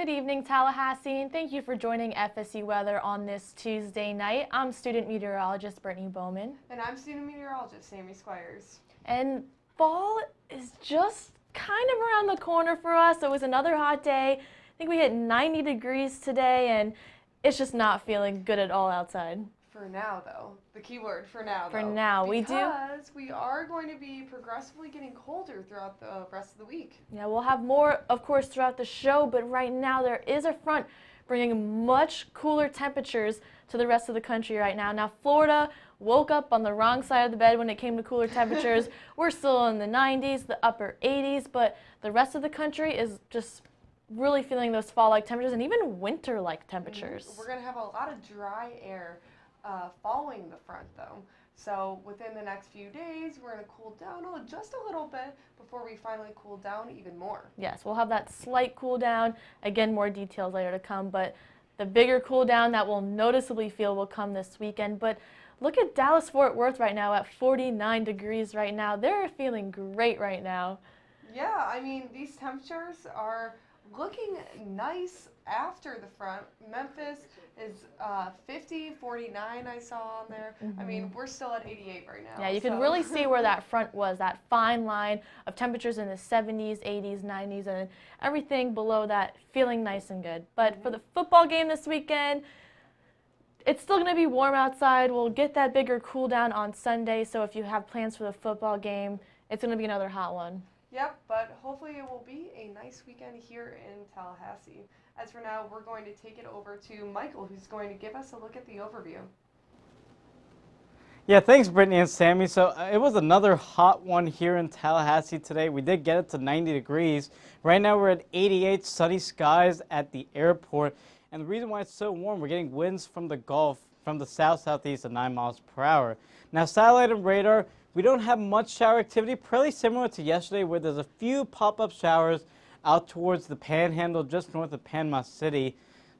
Good evening, Tallahassee, and thank you for joining FSU Weather on this Tuesday night. I'm student meteorologist Brittany Bowman. And I'm student meteorologist Sammy Squires. And fall is just kind of around the corner for us. It was another hot day. I think we hit 90 degrees today, and it's just not feeling good at all outside. For now, though. The key word, for now, For now, we do. Because we are going to be progressively getting colder throughout the rest of the week. Yeah, we'll have more, of course, throughout the show, but right now there is a front bringing much cooler temperatures to the rest of the country right now. Now, Florida woke up on the wrong side of the bed when it came to cooler temperatures. We're still in the 90s, the upper 80s, but the rest of the country is just really feeling those fall-like temperatures and even winter-like temperatures. We're going to have a lot of dry air following the front, though. So within the next few days, we're going to cool down just a little bit before we finally cool down even more. Yes, we'll have that slight cool down. Again, more details later to come, but the bigger cool down that we'll noticeably feel will come this weekend. But look at Dallas-Fort Worth right now at 49 degrees right now. They're feeling great right now. Yeah, I mean, these temperatures are looking nice after the front. Memphis is 50, 49 I saw on there. I mean, we're still at 88 right now. Yeah, you can really see where that front was, that fine line of temperatures in the 70s, 80s, 90s, and everything below that feeling nice and good. But for the football game this weekend, it's still going to be warm outside. We'll get that bigger cool down on Sunday, so if you have plans for the football game, it's going to be another hot one. Yep, but hopefully it will be a nice weekend here in Tallahassee. As for now, we're going to take it over to Michael, who's going to give us a look at the overview. Yeah, thanks, Brittany and Sammy. So it was another hot one here in Tallahassee today. We did get it to 90 degrees. Right now we're at 88, sunny skies at the airport. And the reason why it's so warm, we're getting winds from the Gulf from the south-southeast at 9 miles per hour. Now, satellite and radar, we don't have much shower activity, pretty similar to yesterday where there's a few pop-up showers out towards the Panhandle just north of Panama City.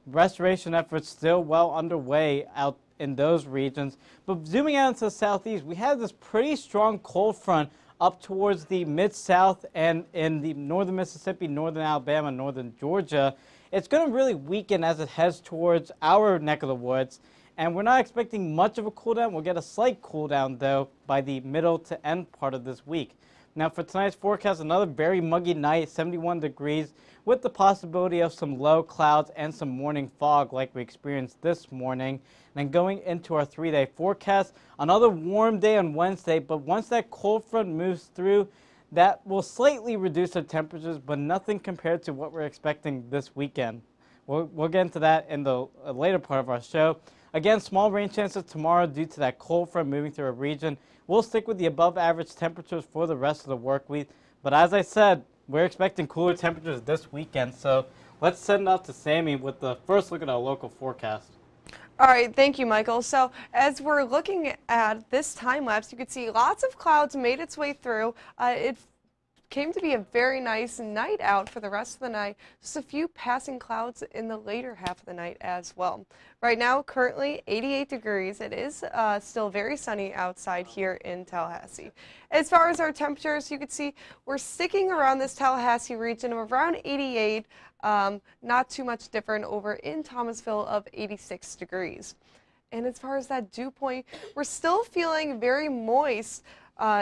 Restoration efforts still well underway out in those regions. But zooming out into the southeast, we have this pretty strong cold front up towards the mid-south and in the northern Mississippi, northern Alabama, northern Georgia. It's going to really weaken as it heads towards our neck of the woods. And we're not expecting much of a cool down. We'll get a slight cool down, though, by the middle to end part of this week. Now, for tonight's forecast, another very muggy night, 71 degrees, with the possibility of some low clouds and some morning fog like we experienced this morning. And then going into our 3-day forecast, another warm day on Wednesday, but once that cold front moves through, that will slightly reduce the temperatures, but nothing compared to what we're expecting this weekend. We'll get into that in the later part of our show. Again, small rain chances tomorrow due to that cold front moving through our region. We'll stick with the above average temperatures for the rest of the work week. But as I said, we're expecting cooler temperatures this weekend. So let's send it out to Sammy with the first look at our local forecast. All right, thank you, Michael. So as we're looking at this time lapse, you can see lots of clouds made its way through. It came to be a very nice night out for the rest of the night. Just a few passing clouds in the later half of the night as well. Right now, currently 88 degrees. It is still very sunny outside here in Tallahassee. As far as our temperatures, you can see we're sticking around this Tallahassee region of around 88. Not too much different over in Thomasville of 86 degrees. And as far as that dew point, we're still feeling very moist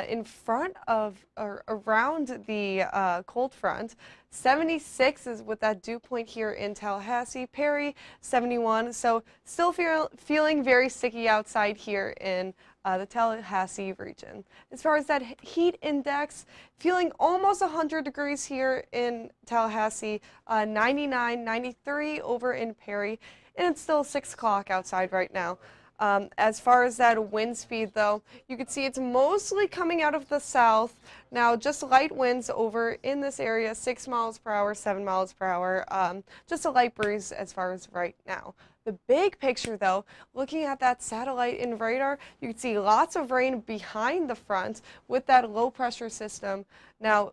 in front of or around the cold front. 76 is with that dew point here in Tallahassee. Perry, 71. So still feeling very sticky outside here in the Tallahassee region. As far as that heat index, feeling almost 100 degrees here in Tallahassee, 99, 93 over in Perry, and it's still 6 o'clock outside right now. As far as that wind speed, though, you can see it's mostly coming out of the south. Now, just light winds over in this area, 6 miles per hour, 7 miles per hour, just a light breeze as far as right now. The big picture, though, looking at that satellite and radar, you can see lots of rain behind the front with that low pressure system. Now,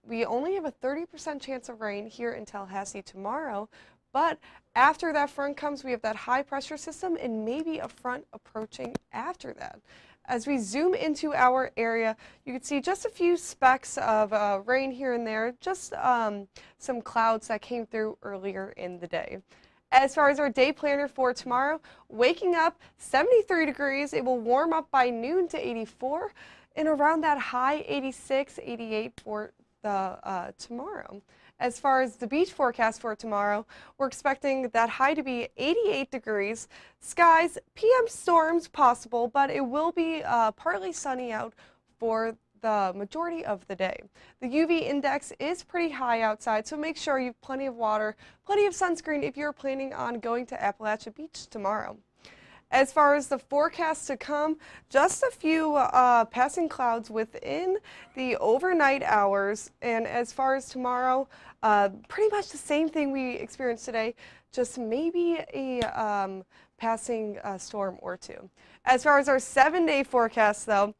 we only have a 30% chance of rain here in Tallahassee tomorrow, but after that front comes, we have that high pressure system and maybe a front approaching after that. As we zoom into our area, you can see just a few specks of rain here and there, just some clouds that came through earlier in the day. As far as our day planner for tomorrow, waking up 73 degrees, it will warm up by noon to 84, and around that high 86, 88 for the tomorrow. As far as the beach forecast for tomorrow, we're expecting that high to be 88 degrees. Skies, PM storms possible, but it will be partly sunny out for the majority of the day. The UV index is pretty high outside, so make sure you have plenty of water, plenty of sunscreen if you're planning on going to Appalachia Beach tomorrow. As far as the forecast to come, just a few passing clouds within the overnight hours. And as far as tomorrow, pretty much the same thing we experienced today, just maybe a passing storm or two. As far as our 7-day forecast, though,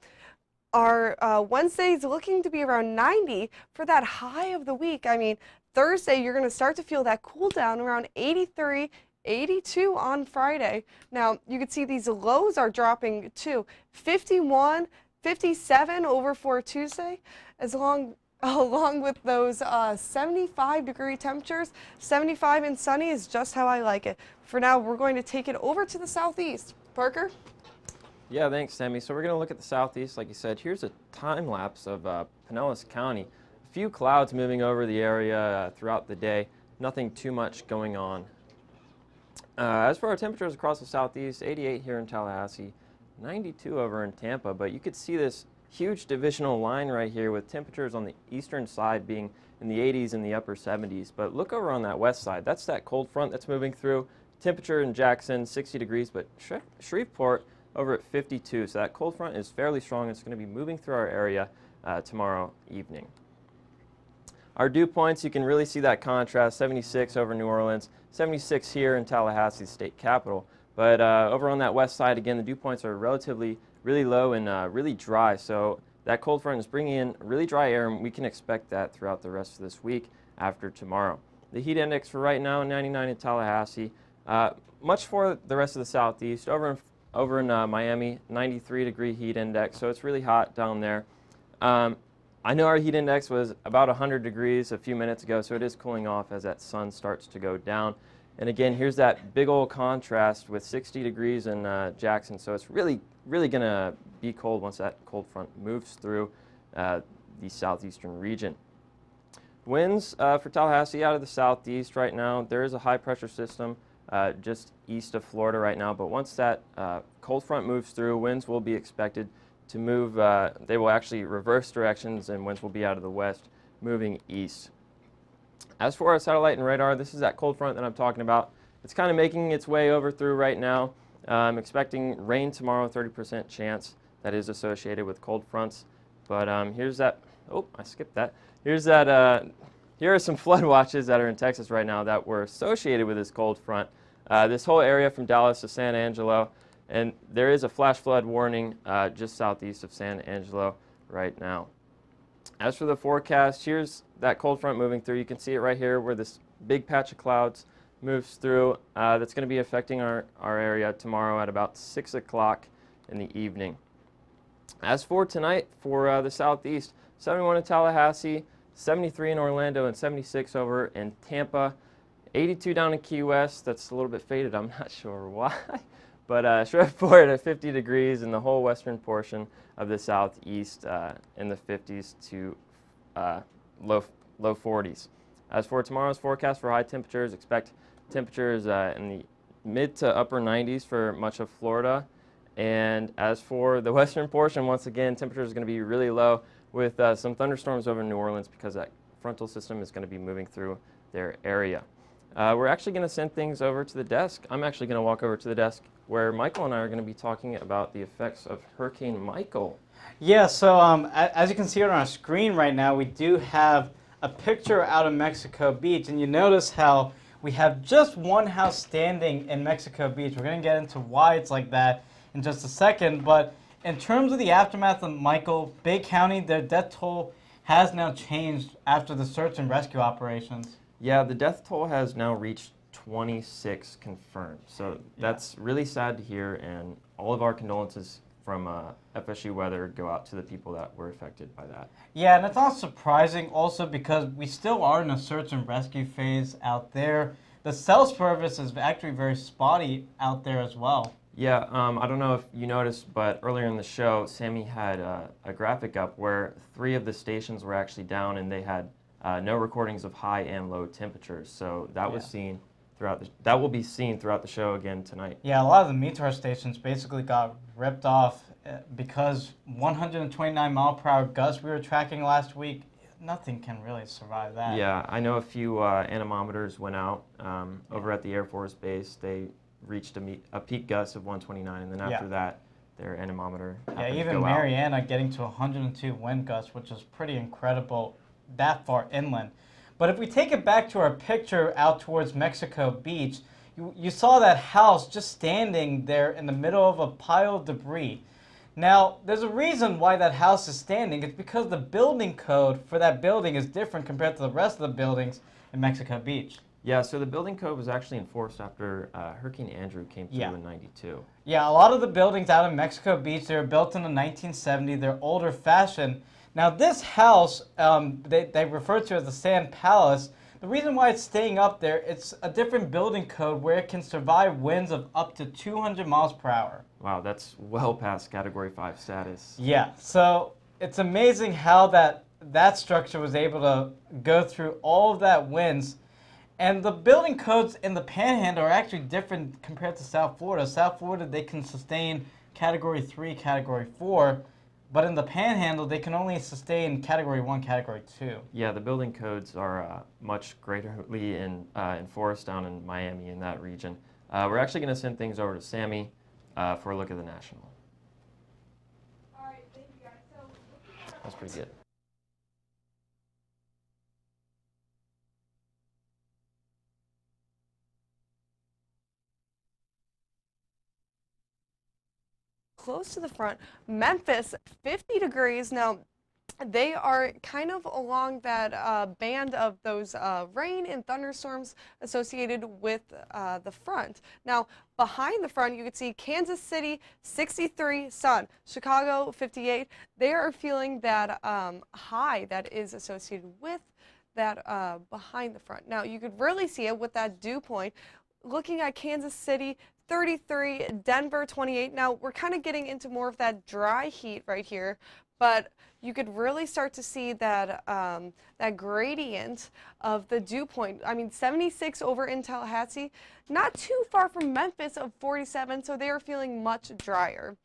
our Wednesday is looking to be around 90 for that high of the week. I mean, Thursday, you're going to start to feel that cool down around 83, 82 on Friday. Now, you can see these lows are dropping too. 51, 57 over for Tuesday, along with those 75-degree temperatures. 75 and sunny is just how I like it. For now, we're going to take it over to the southeast. Parker? Yeah, thanks, Sammy. So we're going to look at the southeast, like you said. Here's a time lapse of Pinellas County. A few clouds moving over the area throughout the day. Nothing too much going on. As for our temperatures across the southeast, 88 here in Tallahassee, 92 over in Tampa, but you could see this huge divisional line right here with temperatures on the eastern side being in the 80s and the upper 70s. But look over on that west side. That's that cold front that's moving through. Temperature in Jackson, 60 degrees, but Shreveport over at 52. So that cold front is fairly strong. It's going to be moving through our area tomorrow evening. Our dew points, you can really see that contrast, 76 over New Orleans, 76 here in Tallahassee, state capital. But over on that west side, again, the dew points are relatively really low and really dry. So that cold front is bringing in really dry air, and we can expect that throughout the rest of this week after tomorrow. The heat index for right now, 99 in Tallahassee. Much for the rest of the southeast. Over in Miami, 93-degree heat index, so it's really hot down there. I know our heat index was about 100 degrees a few minutes ago, so it is cooling off as that sun starts to go down. And again, here's that big old contrast with 60 degrees in Jackson, so it's really going to be cold once that cold front moves through the southeastern region. Winds for Tallahassee out of the southeast right now. There is a high pressure system just east of Florida right now, but once that cold front moves through, winds will be expected to move. They will actually reverse directions, and winds will be out of the west, moving east. As for our satellite and radar, this is that cold front that I'm talking about. It's kind of making its way over through right now. I'm expecting rain tomorrow, 30% chance that is associated with cold fronts. But here's that. Oh, I skipped that. Here's that. Here are some flood watches that are in Texas right now that were associated with this cold front. This whole area from Dallas to San Angelo, and there is a flash flood warning just southeast of San Angelo right now. As for the forecast, here's that cold front moving through. You can see it right here where this big patch of clouds moves through. That's going to be affecting our area tomorrow at about 6 o'clock in the evening. As for tonight, for the southeast, 71 in Tallahassee, 73 in Orlando, and 76 over in Tampa. 82 down in Key West. That's a little bit faded. I'm not sure why. But Shreveport at 50 degrees in the whole western portion of the southeast in the 50s to low 40s. As for tomorrow's forecast for high temperatures, expect temperatures in the mid to upper 90s for much of Florida. And as for the western portion, once again, temperatures are going to be really low with some thunderstorms over New Orleans because that frontal system is going to be moving through their area. We're actually going to send things over to the desk. I'm actually going to walk over to the desk where Michael and I are going to be talking about the effects of Hurricane Michael. Yeah, so as you can see on our screen right now, we do have a picture out of Mexico Beach, and you notice how we have just one house standing in Mexico Beach. We're going to get into why it's like that in just a second, but in terms of the aftermath of Michael, Bay County, their death toll has now changed after the search and rescue operations. Yeah, the death toll has now reached 26 confirmed. So that's really sad to hear, and all of our condolences from FSU weather go out to the people that were affected by that. Yeah, and it's not surprising also because we still are in a search and rescue phase out there. The cell service is actually very spotty out there as well. Yeah, I don't know if you noticed, but earlier in the show, Sammy had a graphic up where 3 of the stations were actually down, and they had no recordings of high and low temperatures. So that was seen throughout that will be seen throughout the show again tonight. Yeah, a lot of the METAR stations basically got ripped off because 129-mile-per-hour gusts we were tracking last week. Nothing can really survive that. Yeah, I know a few anemometers went out over at the Air Force Base. They reached a peak gust of 129, and then after that, their anemometer happened to even go Mariana getting to 102 wind gusts, which is pretty incredible that far inland. But if we take it back to our picture out towards Mexico Beach, you saw that house just standing there in the middle of a pile of debris. Now, there's a reason why that house is standing. It's because the building code for that building is different compared to the rest of the buildings in Mexico Beach. Yeah, so the building code was actually enforced after Hurricane Andrew came through in '92. Yeah, a lot of the buildings out in Mexico Beach, they were built in the 1970s. They're older fashioned. Now this house, they refer to as the Sand Palace. The reason why it's staying up there, it's a different building code where it can survive winds of up to 200 miles per hour. Wow, that's well past Category 5 status. Yeah, so it's amazing how that structure was able to go through all of that winds. And the building codes in the Panhandle are actually different compared to South Florida. South Florida, they can sustain Category 3, Category 4, but in the Panhandle, they can only sustain Category 1, Category 2. Yeah, the building codes are much greatly enforced down in Miami in that region. We're actually going to send things over to Sammy for a look at the National. All right, thank you guys. So, That's pretty good. close to the front, Memphis, 50 degrees. Now, they are kind of along that band of those rain and thunderstorms associated with the front. Now, behind the front, you can see Kansas City, 63, sun. Chicago, 58. They are feeling that high that is associated with that behind the front. Now, you could really see it with that dew point. Looking at Kansas City, 33, Denver, 28. Now, we're kind of getting into more of that dry heat right here, but you could really start to see that that gradient of the dew point. I mean, 76 over in Tallahassee, not too far from Memphis of 47, so they are feeling much drier.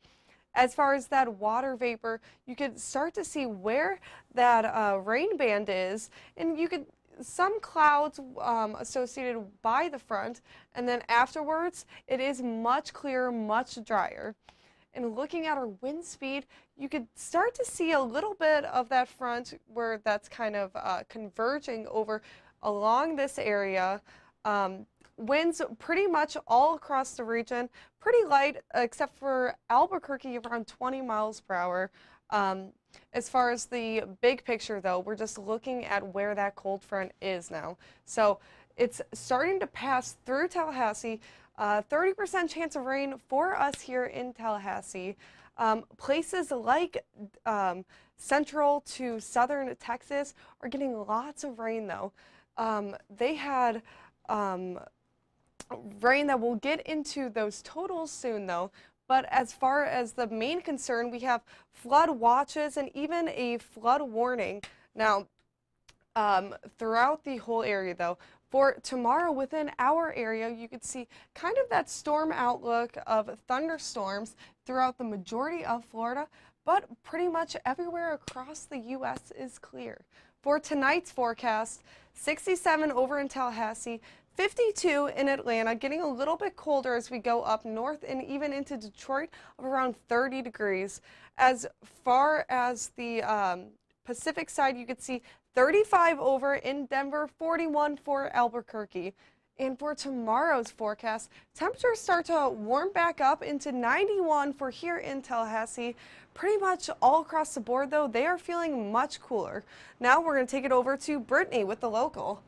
As far as that water vapor, you could start to see where that rain band is, and you could some clouds associated by the front, and then afterwards it is much clearer, much drier. And looking at our wind speed, you could start to see a little bit of that front where that's kind of converging over along this area. Winds pretty much all across the region, pretty light except for Albuquerque around 20 miles per hour. As far as the big picture though, we're just looking at where that cold front is now. So it's starting to pass through Tallahassee. 30% chance of rain for us here in Tallahassee. Places like central to southern Texas are getting lots of rain though. They had rain that we'll get into those totals soon though. But as far as the main concern, we have flood watches and even a flood warning. Now, throughout the whole area though, for tomorrow within our area, you could see kind of that storm outlook of thunderstorms throughout the majority of Florida, but pretty much everywhere across the U.S. is clear. For tonight's forecast, 67 over in Tallahassee, 52 in Atlanta, getting a little bit colder as we go up north and even into Detroit of around 30 degrees. As far as the Pacific side, you could see 35 over in Denver, 41 for Albuquerque. And for tomorrow's forecast, temperatures start to warm back up into 91 for here in Tallahassee. Pretty much all across the board, though, they are feeling much cooler. Now we're going to take it over to Brittany with the local.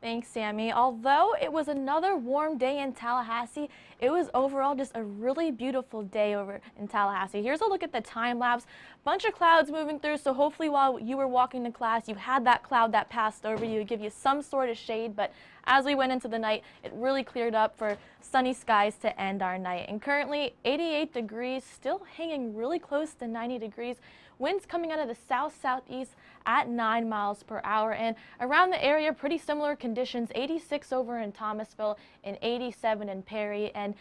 Thanks, Sammy. Although it was another warm day in Tallahassee, it was overall just a really beautiful day over in Tallahassee. Here's a look at the time lapse. Bunch of clouds moving through, so hopefully while you were walking to class, you had that cloud that passed over you to give you some sort of shade, but as we went into the night, it really cleared up for sunny skies to end our night. And currently 88 degrees, still hanging really close to 90 degrees. Winds coming out of the south-southeast at 9 miles per hour. And around the area, pretty similar conditions, 86 over in Thomasville and 87 in Perry. And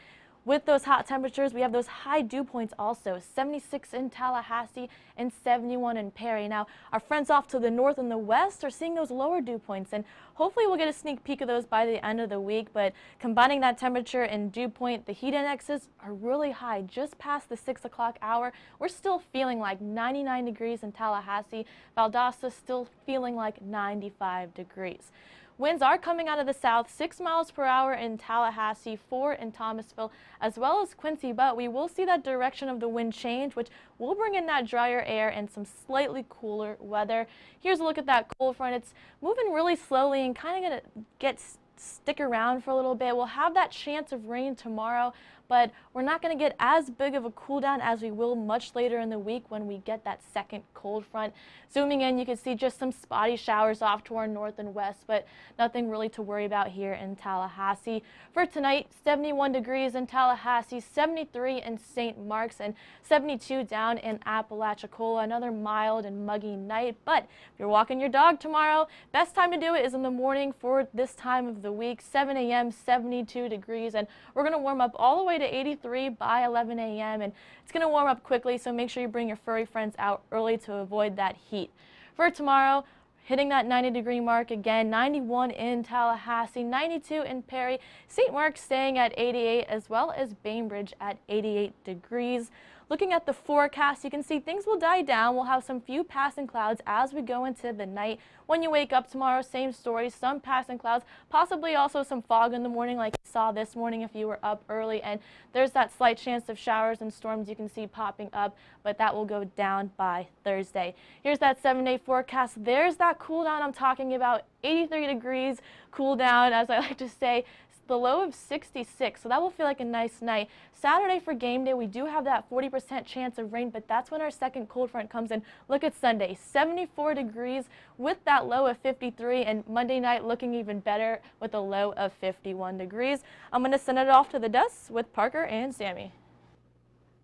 with those hot temperatures, we have those high dew points also, 76 in Tallahassee and 71 in Perry. Now, our friends off to the north and the west are seeing those lower dew points, and hopefully we'll get a sneak peek of those by the end of the week. But combining that temperature and dew point, the heat indexes are really high, just past the 6 o'clock hour. We're still feeling like 99 degrees in Tallahassee. Valdosta still feeling like 95 degrees. Winds are coming out of the south, 6 miles per hour in Tallahassee, 4 in Thomasville, as well as Quincy, but we will see that direction of the wind change, which will bring in that drier air and some slightly cooler weather. Here's a look at that cold front. It's moving really slowly and kind of going to stick around for a little bit. We'll have that chance of rain tomorrow, but we're not going to get as big of a cool down as we will much later in the week when we get that second cold front. Zooming in, you can see just some spotty showers off to our north and west, but nothing really to worry about here in Tallahassee. For tonight, 71 degrees in Tallahassee, 73 in St. Mark's, and 72 down in Apalachicola. Another mild and muggy night, but if you're walking your dog tomorrow, best time to do it is in the morning for this time of the week, 7 a.m., 72 degrees, and we're going to warm up all the way to 83 by 11 a.m. and it's going to warm up quickly, so make sure you bring your furry friends out early to avoid that heat. For tomorrow, hitting that 90-degree mark again, 91 in Tallahassee, 92 in Perry, St. Mark's staying at 88, as well as Bainbridge at 88 degrees. Looking at the forecast, you can see things will die down. We'll have some few passing clouds as we go into the night. When you wake up tomorrow, same story, some passing clouds, possibly also some fog in the morning like you saw this morning if you were up early. And there's that slight chance of showers and storms you can see popping up, but that will go down by Thursday. Here's that 7-day forecast. There's that cool down I'm talking about, 83 degrees cool down, as I like to say. The low of 66, so that will feel like a nice night. Saturday for game day, we do have that 40% chance of rain, but that's when our second cold front comes in. Look at Sunday, 74 degrees with that low of 53, and Monday night looking even better with a low of 51 degrees. I'm going to send it off to the desk with Parker and Sammy.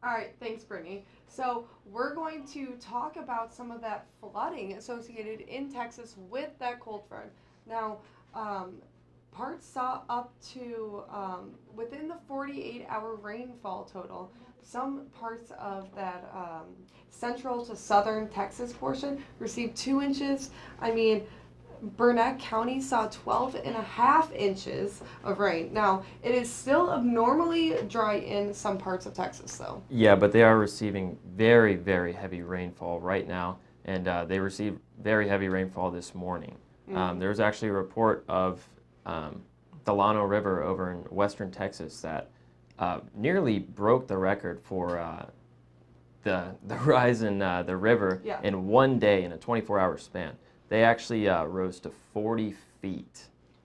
All right, thanks, Brittany. So we're going to talk about some of that flooding associated in Texas with that cold front. Now, parts saw up to within the 48-hour rainfall total. Some parts of that central to southern Texas portion received 2 inches. I mean, Burnett County saw 12.5 inches of rain. Now, it is still abnormally dry in some parts of Texas, though. Yeah, but they are receiving very, very heavy rainfall right now, and they received very heavy rainfall this morning. There was actually a report of the Llano River over in western Texas that nearly broke the record for the rise in the river in one day in a 24-hour span. They actually rose to 40 feet.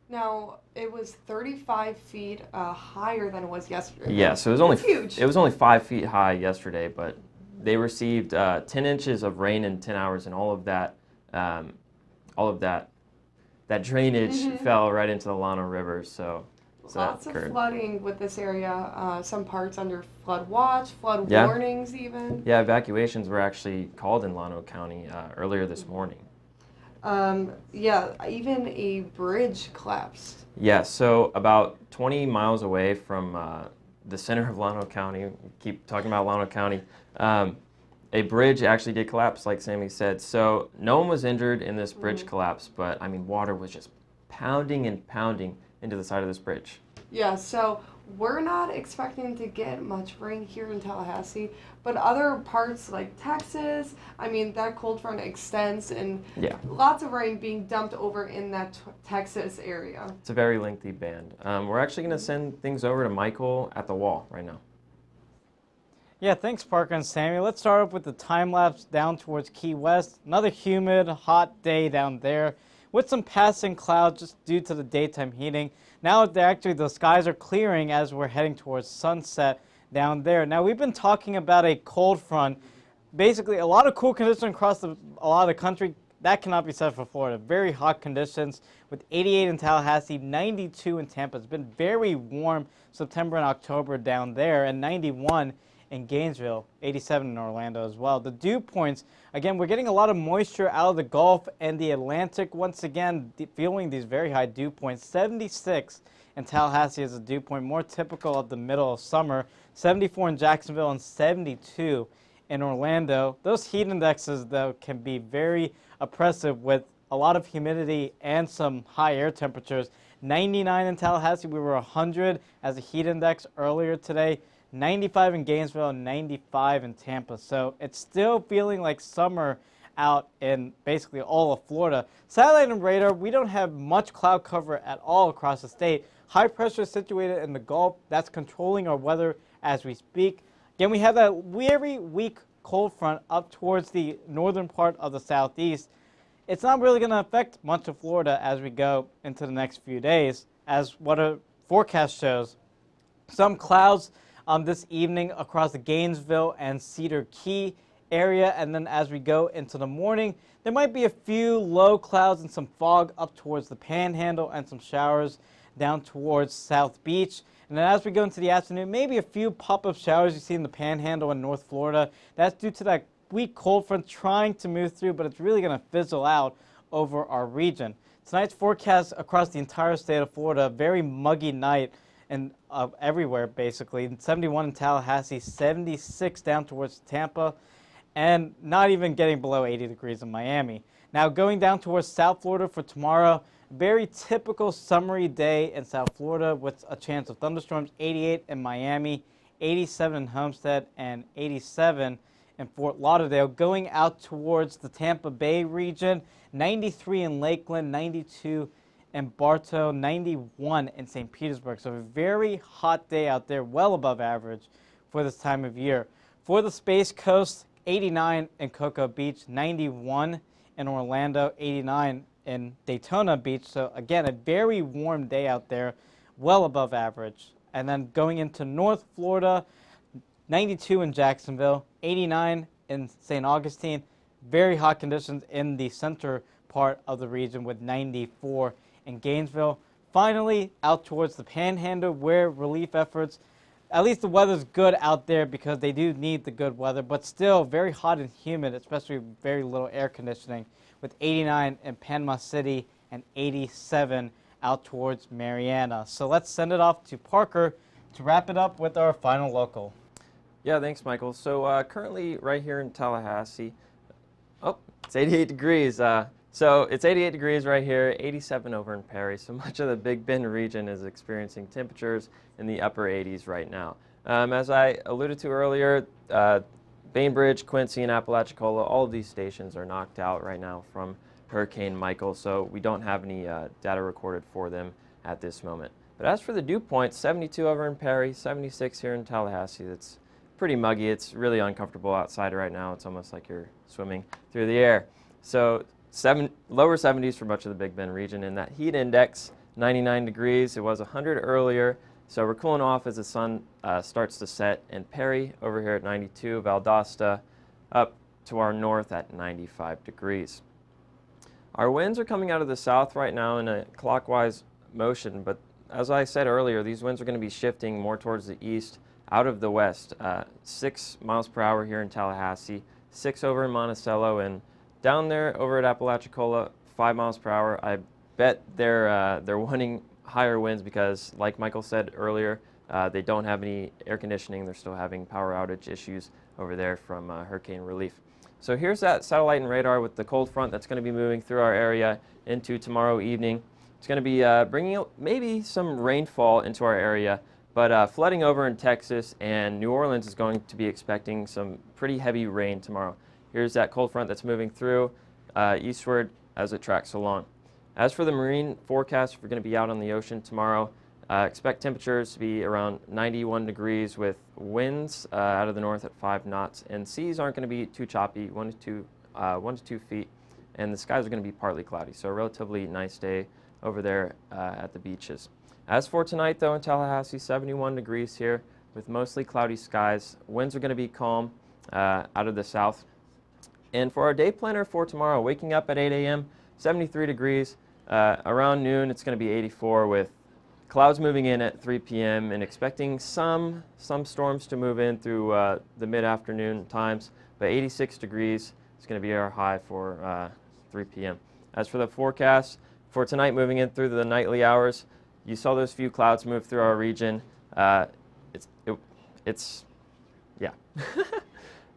Now, it was 35 feet higher than it was yesterday. Yeah, so it was only huge. It was only 5 feet high yesterday, but they received 10 inches of rain in 10 hours, and all of that drainage fell right into the Llano River. So lots of flooding with this area. Some parts under flood watch, flood warnings even. Yeah, evacuations were actually called in Llano County earlier this morning. Yeah, even a bridge collapsed. Yeah, so about 20 miles away from the center of Llano County, we keep talking about Llano County, a bridge actually did collapse, like Sammy said. So no one was injured in this bridge collapse, but I mean, water was just pounding and pounding into the side of this bridge. Yeah, so we're not expecting to get much rain here in Tallahassee, but other parts like Texas, I mean, that cold front extends and lots of rain being dumped over in that Texas area. It's a very lengthy band. We're actually going to send things over to Michael at the wall right now. Yeah, thanks Parker and Sammy. Let's start up with the time lapse down towards Key West. Another humid, hot day down there. with some passing clouds just due to the daytime heating. Now the skies are clearing as we're heading towards sunset down there. Now we've been talking about a cold front. Basically, a lot of cool conditions across a lot of the country. That cannot be said for Florida. Very hot conditions with 88 in Tallahassee, 92 in Tampa. It's been very warm September and October down there, and 91 in Gainesville, 87 in Orlando as well. The dew points, again, we're getting a lot of moisture out of the Gulf and the Atlantic. Once again, feeling these very high dew points. 76 in Tallahassee is a dew point, more typical of the middle of summer. 74 in Jacksonville and 72 in Orlando. Those heat indexes, though, can be very oppressive with a lot of humidity and some high air temperatures. 99 in Tallahassee, we were 100 as a heat index earlier today. 95 in Gainesville and 95 in Tampa. So it's still feeling like summer out in basically all of Florida. Satellite and radar, we don't have much cloud cover at all across the state. High pressure is situated in the Gulf. That's controlling our weather as we speak. Again, we have that very weak cold front up towards the northern part of the southeast. It's not really going to affect much of Florida as we go into the next few days, as what a forecast shows. Some clouds this evening across the Gainesville and Cedar Key area, and then as we go into the morning, there might be a few low clouds and some fog up towards the Panhandle and some showers down towards South Beach. And then as we go into the afternoon, maybe a few pop-up showers you see in the Panhandle and North Florida. That's due to that weak cold front trying to move through, but it's really going to fizzle out over our region. Tonight's forecast across the entire state of Florida, very muggy night and everywhere basically. 71 in Tallahassee, 76 down towards Tampa, and not even getting below 80 degrees in Miami. Now going down towards South Florida for tomorrow, very typical summery day in South Florida with a chance of thunderstorms. 88 in Miami, 87 in Homestead, and 87 in Fort Lauderdale. Going out towards the Tampa Bay region, 93 in Lakeland, 92 in Bartow, 91 in St. Petersburg. So a very hot day out there, well above average for this time of year. For the Space Coast, 89 in Cocoa Beach, 91 in Orlando, 89 in Daytona Beach. So again, a very warm day out there, well above average. And then going into North Florida, 92 in Jacksonville, 89 in St. Augustine. Very hot conditions in the center part of the region with 94 in Gainesville. Finally, out towards the Panhandle where relief efforts, at least the weather's good out there because they do need the good weather, but still very hot and humid, especially very little air conditioning, with 89 in Panama City and 87 out towards Mariana. So let's send it off to Parker to wrap it up with our final local. Yeah, thanks, Michael. So currently right here in Tallahassee, it's 88 degrees. So it's 88 degrees right here, 87 over in Perry. So much of the Big Bend region is experiencing temperatures in the upper 80s right now. As I alluded to earlier, Bainbridge, Quincy, and Apalachicola, all of these stations are knocked out right now from Hurricane Michael, so we don't have any data recorded for them at this moment. But as for the dew points, 72 over in Perry, 76 here in Tallahassee. That's pretty muggy. It's really uncomfortable outside right now. It's almost like you're swimming through the air. So lower 70s for much of the Big Bend region, and that heat index, 99 degrees. It was 100 earlier, so we're cooling off as the sun starts to set. And Perry over here at 92, Valdosta up to our north at 95 degrees. Our winds are coming out of the south right now in a clockwise motion, but as I said earlier, these winds are going to be shifting more towards the east out of the west. 6 miles per hour here in Tallahassee, 6 over in Monticello, and down there over at Apalachicola, 5 miles per hour. I bet they're wanting higher winds because, like Michael said earlier, they don't have any air conditioning. They're still having power outage issues over there from hurricane relief. So here's that satellite and radar with the cold front that's going to be moving through our area into tomorrow evening. It's going to be bringing maybe some rainfall into our area, but flooding over in Texas, and New Orleans is going to be expecting some pretty heavy rain tomorrow. Here's that cold front that's moving through eastward as it tracks along. As for the marine forecast, if you're going to be out on the ocean tomorrow, expect temperatures to be around 91 degrees with winds out of the north at 5 knots, and seas aren't going to be too choppy, 1 to 2 feet and the skies are going to be partly cloudy. So a relatively nice day over there at the beaches. As for tonight, though, in Tallahassee, 71 degrees here with mostly cloudy skies. Winds are going to be calm out of the south. And for our day planner for tomorrow, waking up at 8 a.m., 73 degrees. Around noon, it's going to be 84 with clouds moving in at 3 p.m. and expecting some storms to move in through the mid-afternoon times. But 86 degrees is going to be our high for 3 p.m. As for the forecast for tonight, moving in through the nightly hours, you saw those few clouds move through our region. Yeah.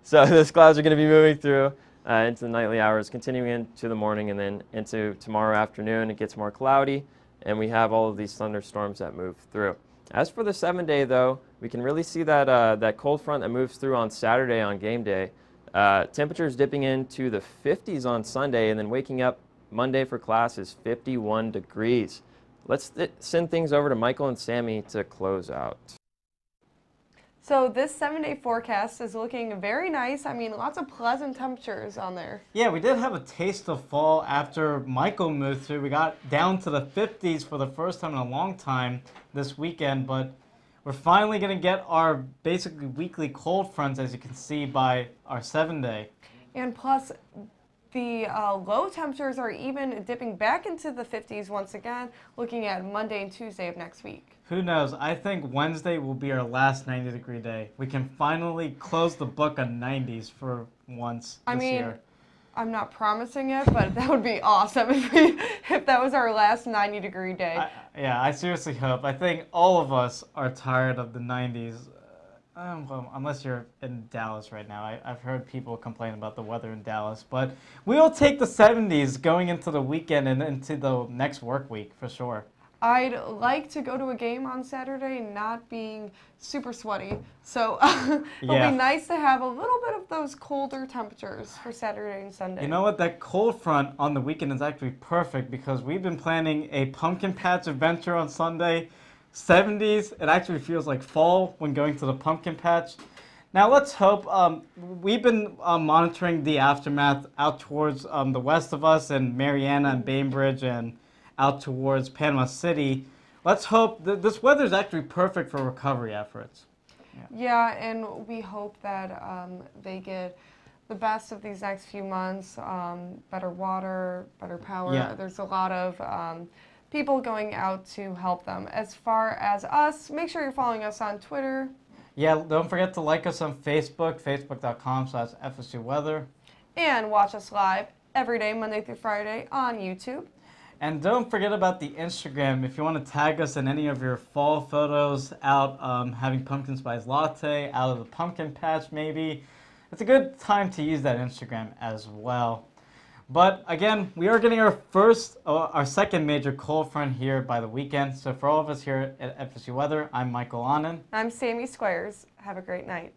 So those clouds are going to be moving through into the nightly hours, continuing into the morning, and then into tomorrow afternoon. It gets more cloudy, and we have all of these thunderstorms that move through. As for the 7-day, though, we can really see that that cold front that moves through on Saturday on game day. Temperatures dipping into the 50s on Sunday, and then waking up Monday for class is 51 degrees. Let's send things over to Michael and Sammy to close out. So this 7-day forecast is looking very nice. I mean, lots of pleasant temperatures on there. Yeah, we did have a taste of fall after Michael moved through. We got down to the 50s for the first time in a long time this weekend, but we're finally going to get our basically weekly cold fronts, as you can see by our 7-day. And plus, the low temperatures are even dipping back into the 50s once again, looking at Monday and Tuesday of next week. Who knows? I think Wednesday will be our last 90-degree day. We can finally close the book on 90s for once this year. I'm not promising it, but that would be awesome if that was our last 90-degree day. I seriously hope. I think all of us are tired of the 90s. Well, unless you're in Dallas right now. I've heard people complain about the weather in Dallas. But we'll take the 70s going into the weekend and into the next work week for sure. I'd like to go to a game on Saturday not being super sweaty. So it'll be nice to have a little bit of those colder temperatures for Saturday and Sunday. You know what? That cold front on the weekend is actually perfect because we've been planning a pumpkin patch adventure on Sunday. 70s, it actually feels like fall when going to the pumpkin patch. Now let's hope, we've been monitoring the aftermath out towards the west of us and Mariana and Bainbridge and out towards Panama City. Let's hope that this weather is actually perfect for recovery efforts. Yeah, and we hope that they get the best of these next few months, better water, better power. Yeah. There's a lot of people going out to help them. As far as us, make sure you're following us on Twitter. Yeah, don't forget to like us on Facebook, facebook.com/FSU Weather. And watch us live every day, Monday through Friday on YouTube. And don't forget about the Instagram. If you want to tag us in any of your fall photos out having pumpkin spice latte, out of the pumpkin patch maybe, it's a good time to use that Instagram as well. But again, we are getting our second major cold front here by the weekend. So for all of us here at FSU Weather, I'm Michael Annan. I'm Sammy Squires. Have a great night.